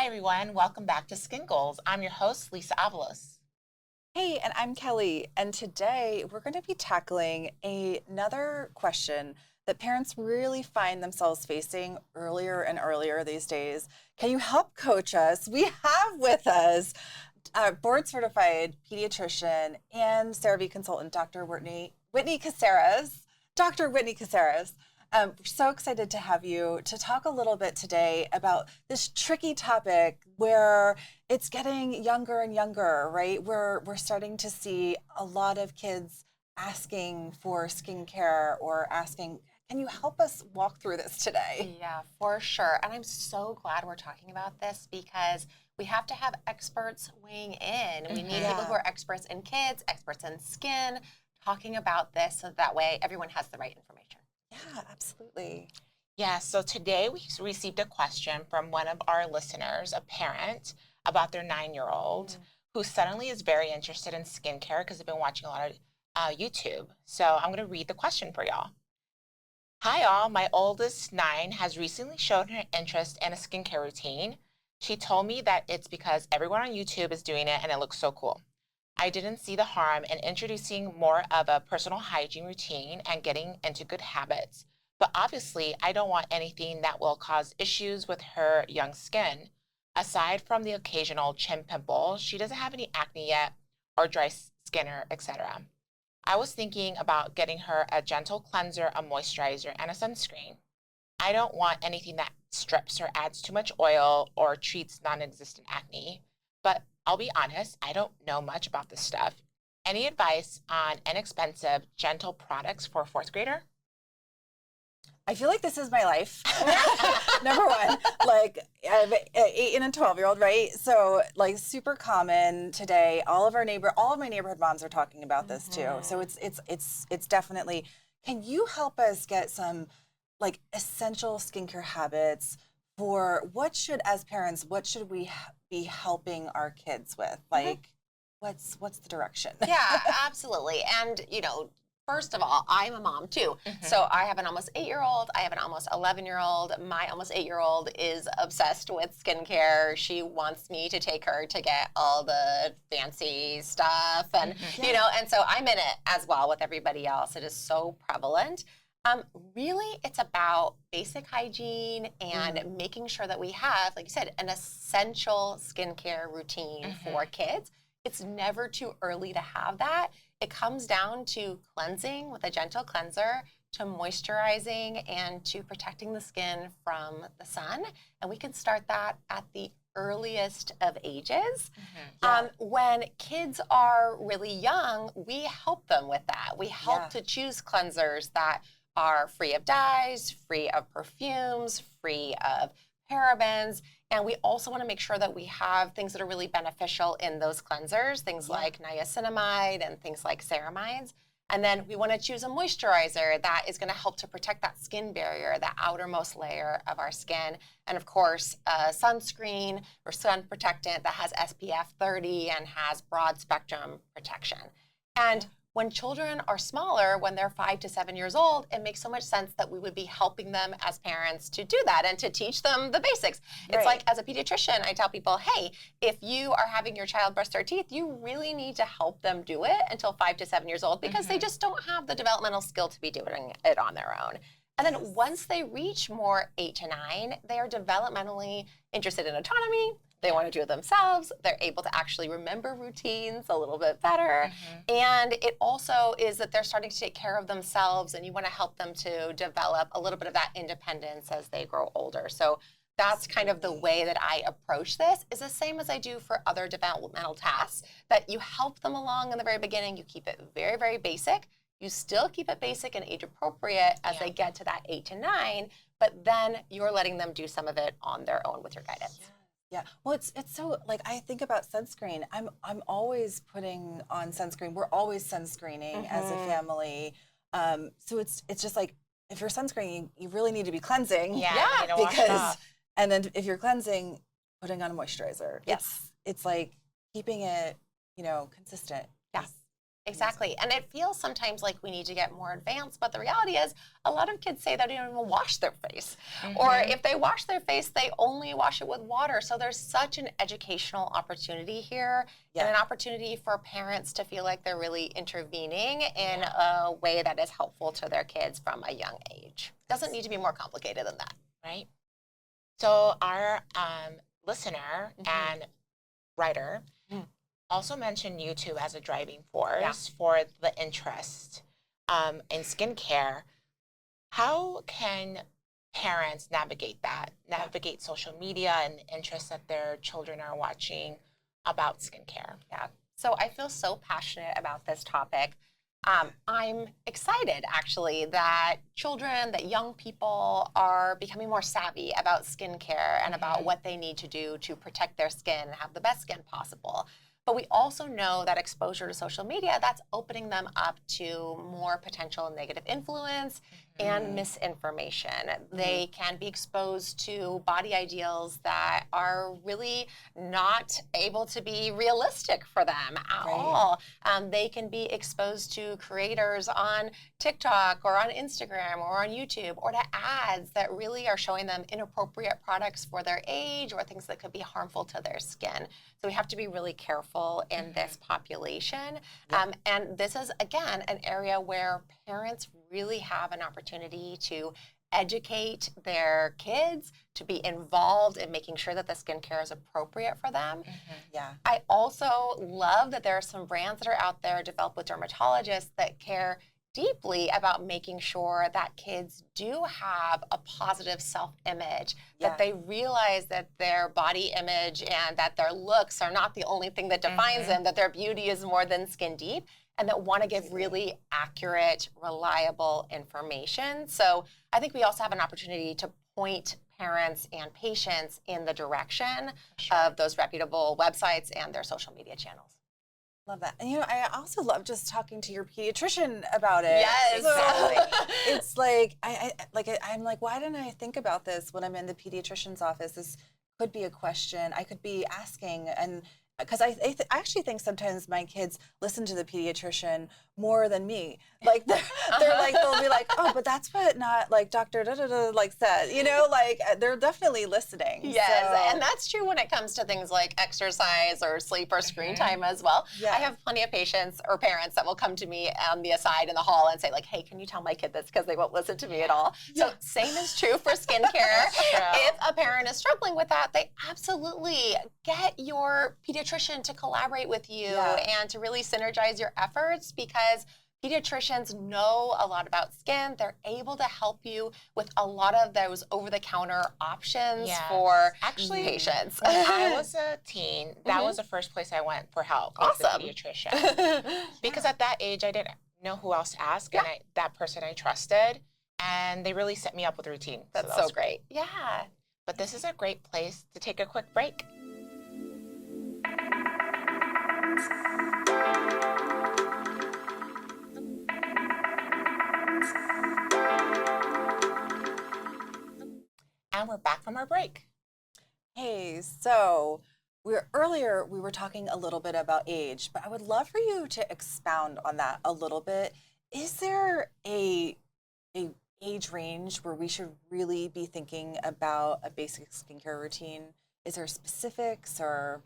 Hi, everyone. Welcome back to Skin Goals. I'm your host, Lisa Avalos. Hey, and I'm Kelly, and today we're going to be tackling another question that parents really find themselves facing earlier and earlier these days. Can you help coach us? We have with us board certified pediatrician and CeraVe consultant, Dr. Whitney Casares. Dr. Whitney Casares. We're so excited to have you to talk a little bit today about this tricky topic where it's getting younger and younger, right? We're starting to see a lot of kids asking for skincare or asking, can you help us walk through this today? Yeah, for sure. And I'm so glad we're talking about this because we have to have experts weighing in. We need people who are experts in kids, experts in skin, talking about this so that way everyone has the right information. Yeah, absolutely. Yeah, so today we received a question from one of our listeners, a parent, about their 9-year-old who suddenly is very interested in skincare because they've been watching a lot of YouTube. So I'm going to read the question for y'all. Hi, all. My oldest 9 has recently shown her interest in a skincare routine. She told me that it's because everyone on YouTube is doing it and it looks so cool. I didn't see the harm in introducing more of a personal hygiene routine and getting into good habits. But obviously, I don't want anything that will cause issues with her young skin. Aside from the occasional chin pimple, she doesn't have any acne yet or dry skin, etc. I was thinking about getting her a gentle cleanser, a moisturizer, and a sunscreen. I don't want anything that strips or adds too much oil or treats non-existent acne. But I'll be honest, I don't know much about this stuff. Any advice on inexpensive, gentle products for a fourth grader? I feel like this is my life. Number one, like I have an 8 and a 12-year-old, right? So like super common today. All of my neighborhood moms are talking about this too. So it's definitely. Can you help us get some like essential skincare habits for as parents, what should we be helping our kids with? Like, what's the direction? Yeah, absolutely. And, first of all, I'm a mom too. So I have an almost 8-year-old. I have an almost 11-year-old. My almost 8-year-old is obsessed with skincare. She wants me to take her to get all the fancy stuff. And, and so I'm in it as well with everybody else. It is so prevalent. Really, it's about basic hygiene and making sure that we have, like you said, an essential skincare routine for kids. It's never too early to have that. It comes down to cleansing with a gentle cleanser, to moisturizing, and to protecting the skin from the sun. And we can start that at the earliest of ages. When kids are really young, we help them with that. We help to choose cleansers that are free of dyes, free of perfumes, free of parabens. And we also want to make sure that we have things that are really beneficial in those cleansers, things like niacinamide and things like ceramides. And then we want to choose a moisturizer that is going to help to protect that skin barrier, that outermost layer of our skin. And of course, a sunscreen or sun protectant that has SPF 30 and has broad spectrum protection. And when children are smaller, when they're 5 to 7 years old, it makes so much sense that we would be helping them as parents to do that and to teach them the basics. It's like, as a pediatrician, I tell people, hey, if you are having your child brush their teeth, you really need to help them do it until 5 to 7 years old because they just don't have the developmental skill to be doing it on their own. And then once they reach more 8 to 9, they are developmentally interested in autonomy. They want to do it themselves. They're able to actually remember routines a little bit better. And it also is that they're starting to take care of themselves, and you want to help them to develop a little bit of that independence as they grow older. So that's kind of the way that I approach this, is the same as I do for other developmental tasks, that you help them along in the very beginning. You keep it very, very basic. You still keep it basic and age appropriate as they get to that 8 to 9, but then you're letting them do some of it on their own with your guidance. Yeah. Well, it's so like I think about sunscreen. I'm always putting on sunscreen. We're always sunscreening as a family. So it's just like if you're sunscreening, you really need to be cleansing. Because and then if you're cleansing, putting on a moisturizer. It's like keeping it, consistent. Yes. Exactly. And it feels sometimes like we need to get more advanced, but the reality is a lot of kids say they don't even wash their face. Or if they wash their face, they only wash it with water. So there's such an educational opportunity here and an opportunity for parents to feel like they're really intervening in a way that is helpful to their kids from a young age. Doesn't need to be more complicated than that. Right. So our listener and writer also mentioned YouTube as a driving force for the interest in skincare. How can parents navigate that, navigate social media and the interest that their children are watching about skincare? Yeah. So I feel so passionate about this topic. I'm excited, actually, that children, that young people are becoming more savvy about skincare and about what they need to do to protect their skin and have the best skin possible. But we also know that exposure to social media, that's opening them up to more potential negative influence and misinformation. They can be exposed to body ideals that are really not able to be realistic for them at all. They can be exposed to creators on TikTok or on Instagram or on YouTube, or to ads that really are showing them inappropriate products for their age or things that could be harmful to their skin. So we have to be really careful in this population. And this is, again, an area where parents really have an opportunity to educate their kids, to be involved in making sure that the skincare is appropriate for them. I also love that there are some brands that are out there developed with dermatologists that care deeply about making sure that kids do have a positive self-image, that they realize that their body image and that their looks are not the only thing that defines them, that their beauty is more than skin deep, and that want to give really accurate, reliable information. So I think we also have an opportunity to point parents and patients in the direction of those reputable websites and their social media channels. Love that. And I also love just talking to your pediatrician about it. Yes, exactly. It's like I'm like, why didn't I think about this when I'm in the pediatrician's office? This could be a question I could be asking, and because I actually think sometimes my kids listen to the pediatrician more than me. Like they're like, they'll be like, oh, but that's what not like Dr. like said, like they're definitely listening. Yes, so. And that's true when it comes to things like exercise or sleep or screen time as well. I have plenty of patients or parents that will come to me on the aside in the hall and say like, hey, can you tell my kid this, because they won't listen to me at all. So same is true for skincare. If a parent is struggling with that, they absolutely get your pediatrician to collaborate with you and to really synergize your efforts, because pediatricians know a lot about skin. They're able to help you with a lot of those over-the-counter options for patients. When I was a teen, that was the first place I went for help, was the pediatrician. Because at that age, I didn't know who else to ask, and that person I trusted, and they really set me up with a routine. That's so great. Yeah. But this is a great place to take a quick break. And we're back from our break. Hey, so earlier we were talking a little bit about age, but I would love for you to expound on that a little bit. Is there a age range where we should really be thinking about a basic skincare routine? Is there specifics or?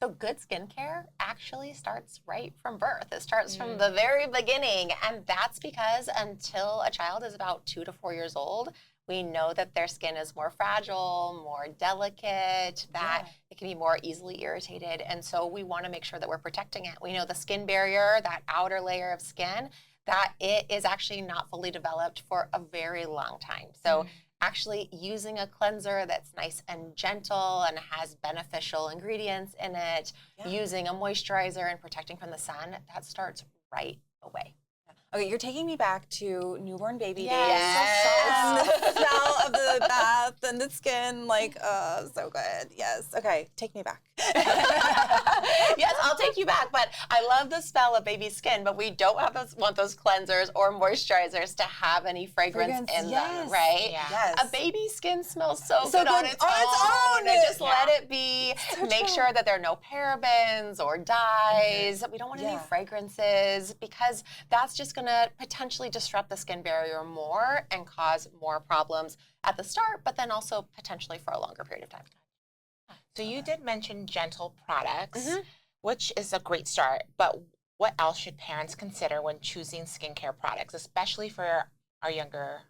So good skincare actually starts right from birth. It starts from the very beginning, and that's because until a child is about 2 to 4 years old, we know that their skin is more fragile, more delicate, that it can be more easily irritated. And so we want to make sure that we're protecting it. We know the skin barrier, that outer layer of skin, that it is actually not fully developed for a very long time. So actually using a cleanser that's nice and gentle and has beneficial ingredients in it, using a moisturizer and protecting from the sun, that starts right away. Okay, you're taking me back to newborn baby days. Yes. And the smell of the bath and the skin, like, so good. Yes. Okay, take me back. Yes, I'll take you back. But I love the smell of baby skin, but we don't want those cleansers or moisturizers to have any fragrance in them, right? Yeah. Yes. A baby skin smells so good on its on its own. own. And just let it be. So Make true. sure that there are no parabens or dyes. We don't want any Yeah. fragrances because that's just going to potentially disrupt the skin barrier more and cause more problems at the start, but then also potentially for a longer period of time. So you did mention gentle products, Mhm. which is a great start, but what else should parents consider when choosing skincare products, especially for our younger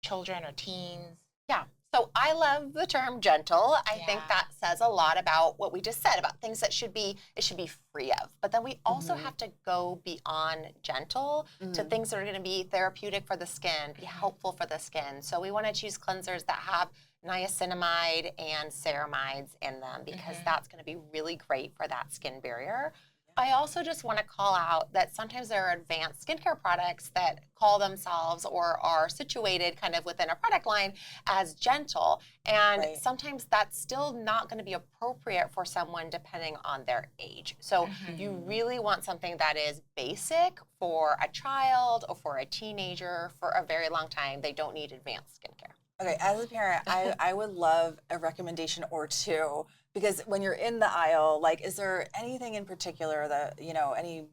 children or teens? Yeah. So I love the term gentle. I think Yeah. that says a lot about what we just said about things that it should be free of. But then we also have to go beyond gentle to things that are going to be therapeutic for the skin, be helpful for the skin. So we want to choose cleansers that have niacinamide and ceramides in them because that's going to be really great for that skin barrier. I also just want to call out that sometimes there are advanced skincare products that call themselves or are situated kind of within a product line as gentle. And Right. sometimes that's still not going to be appropriate for someone depending on their age. So you really want something that is basic for a child or for a teenager for a very long time. They don't need advanced skincare. Okay, as a parent, I would love a recommendation or two because when you're in the aisle, like, is there anything in particular that, any,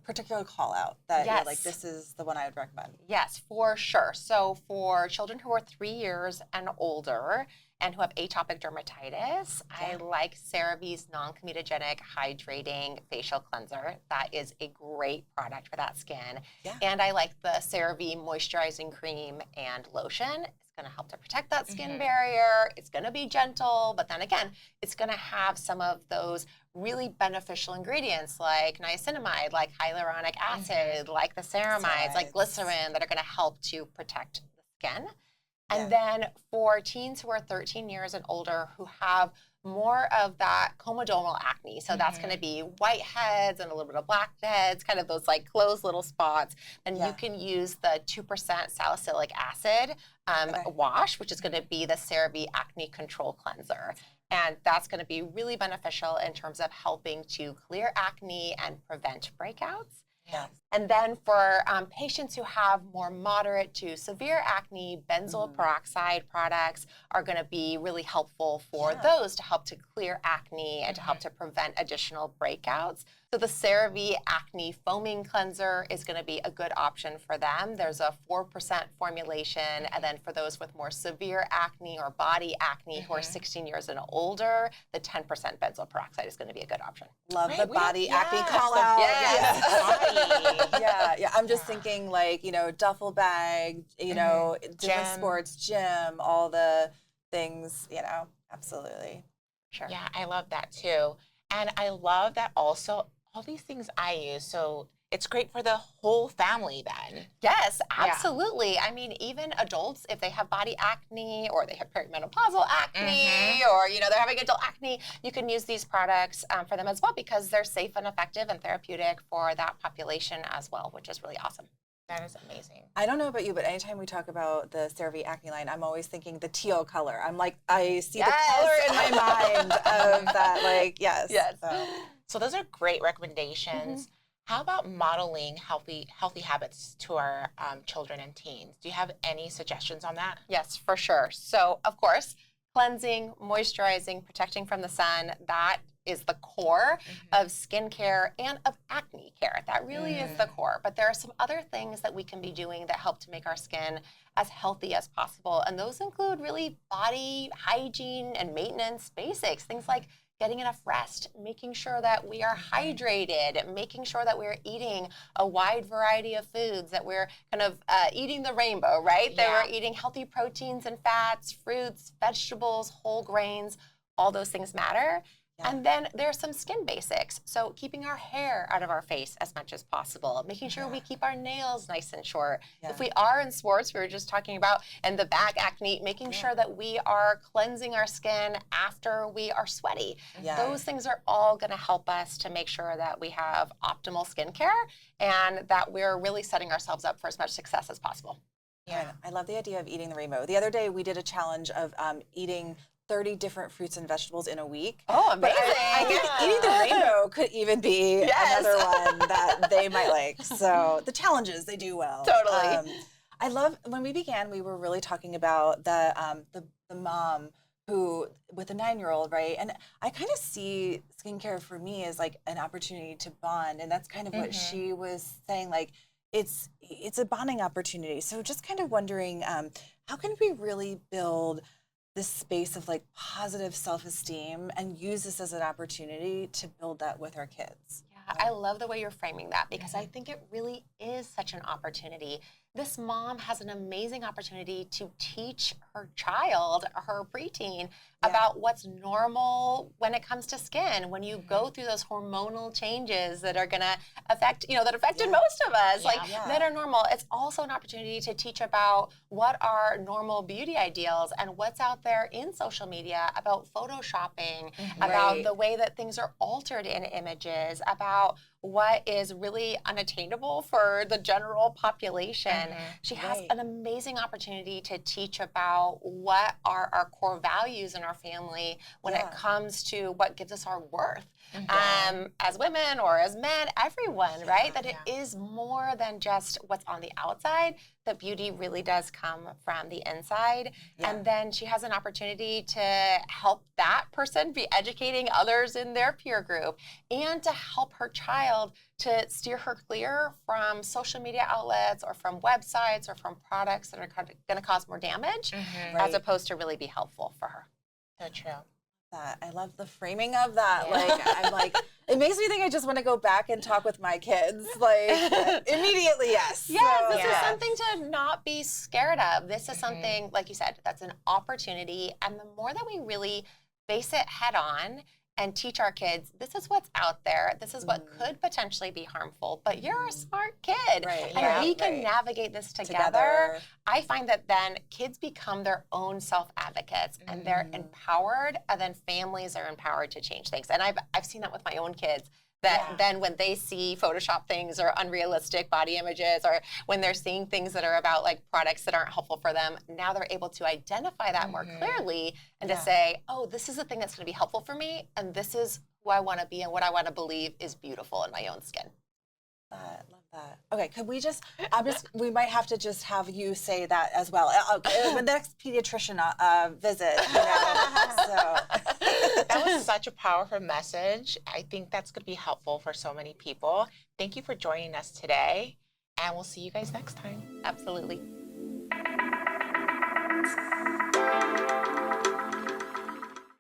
particular call out that you're like, Yes. this is the one I would recommend? Yes, for sure. So for children who are 3 years and older and who have atopic dermatitis, I like CeraVe's non-comedogenic hydrating facial cleanser. That is a great product for that skin. Yeah. And I like the CeraVe moisturizing cream and lotion. It's going to help to protect that skin barrier. It's going to be gentle, but then again, it's going to have some of those really beneficial ingredients like niacinamide, like hyaluronic acid, like the ceramides, like glycerin that are going to help to protect the skin. And then for teens who are 13 years and older who have more of that comedomal acne, so that's going to be whiteheads and a little bit of blackheads, kind of those like closed little spots, and you can use the 2% salicylic acid wash, which is going to be the CeraVe Acne Control Cleanser. And that's going to be really beneficial in terms of helping to clear acne and prevent breakouts. Yeah. And then for patients who have more moderate to severe acne, benzoyl peroxide products are going to be really helpful for those to help to clear acne and to help to prevent additional breakouts. So the CeraVe Acne Foaming Cleanser is going to be a good option for them. There's a 4% formulation, and then for those with more severe acne or body acne who are 16 years and older, the 10% benzoyl peroxide is going to be a good option. Love Great, the we body don't- acne yes, call the- out. yes, body. Yeah. I'm just thinking like, duffel bag, different Gym. sports, gym, all the things, absolutely. Sure. Yeah, I love that too. And I love that also all these things I use. So it's great for the whole family then. Yes, absolutely. I mean, even adults, if they have body acne or they have perimenopausal acne or, they're having adult acne, you can use these products for them as well because they're safe and effective and therapeutic for that population as well, which is really awesome. That is amazing. I don't know about you, but anytime we talk about the CeraVe acne line, I'm always thinking the teal color. I'm like, I see the color in my mind of that, like, yes. So those are great recommendations. How about modeling healthy habits to our children and teens? Do you have any suggestions on that? Yes, for sure. So, of course, cleansing, moisturizing, protecting from the sun, that is the core of skincare and of acne care. That really is the core. But there are some other things that we can be doing that help to make our skin as healthy as possible. And those include really body hygiene and maintenance basics, things like getting enough rest, making sure that we are hydrated, making sure that we're eating a wide variety of foods, that we're kind of eating the rainbow, right? That we're eating healthy proteins and fats, fruits, vegetables, whole grains, all those things matter. And then there's some skin basics. So keeping our hair out of our face as much as possible, making sure we keep our nails nice and short. If we are in sports, we were just talking about, and the back acne, making sure that we are cleansing our skin after we are sweaty. Those things are all going to help us to make sure that we have optimal skincare and that we're really setting ourselves up for as much success as possible. Yeah, I love the idea of eating the rainbow. The other day we did a challenge of eating 30 different fruits and vegetables in a week. Oh, amazing. But I think eating the rainbow could even be another one that they might like. So the challenges, they do well. Totally. I love, when we began, we were really talking about the mom who, with a 9-year-old, right? And I kind of see skincare for me as like an opportunity to bond. And that's kind of what she was saying, like, it's a bonding opportunity. So just kind of wondering, how can we really build this space of like positive self-esteem and use this as an opportunity to build that with our kids? Yeah, I love the way you're framing that, because I think it really is such an opportunity. This mom has an amazing opportunity to teach her child, her preteen, about what's normal when it comes to skin. When you go through those hormonal changes that are gonna affect, that affected most of us, that are normal. It's also an opportunity to teach about what are normal beauty ideals and what's out there in social media about photoshopping, about the way that things are altered in images, about what is really unattainable for the general population. She has an amazing opportunity to teach about what are our core values in our family when it comes to what gives us our worth. As women or as men, everyone, right? That it is more than just what's on the outside, that beauty really does come from the inside. And then she has an opportunity to help that person be educating others in their peer group, and to help her child to steer her clear from social media outlets or from websites or from products that are going to cause more damage, as opposed to really be helpful for her. So true. I love the framing of that. Like, I'm like, it makes me think I just want to go back and talk with my kids. Like, immediately, yes. Yes, So, this is something to not be scared of. This is something, like you said, that's an opportunity. And the more that we really face it head on and teach our kids, this is what's out there, this is what could potentially be harmful, but you're a smart kid, and we can navigate this together. I find that then kids become their own self-advocates, and they're empowered, and then families are empowered to change things. And I've seen that with my own kids, that then when they see Photoshop things or unrealistic body images, or when they're seeing things that are about like products that aren't helpful for them, now they're able to identify that more clearly, and to say, oh, this is the thing that's going to be helpful for me, and this is who I want to be and what I want to believe is beautiful in my own skin. Love that. Okay, could we just, we might have to just have you say that as well. The next pediatrician visit, so. That was such a powerful message. I think that's going to be helpful for so many people. Thank you for joining us today, and we'll see you guys next time. Absolutely.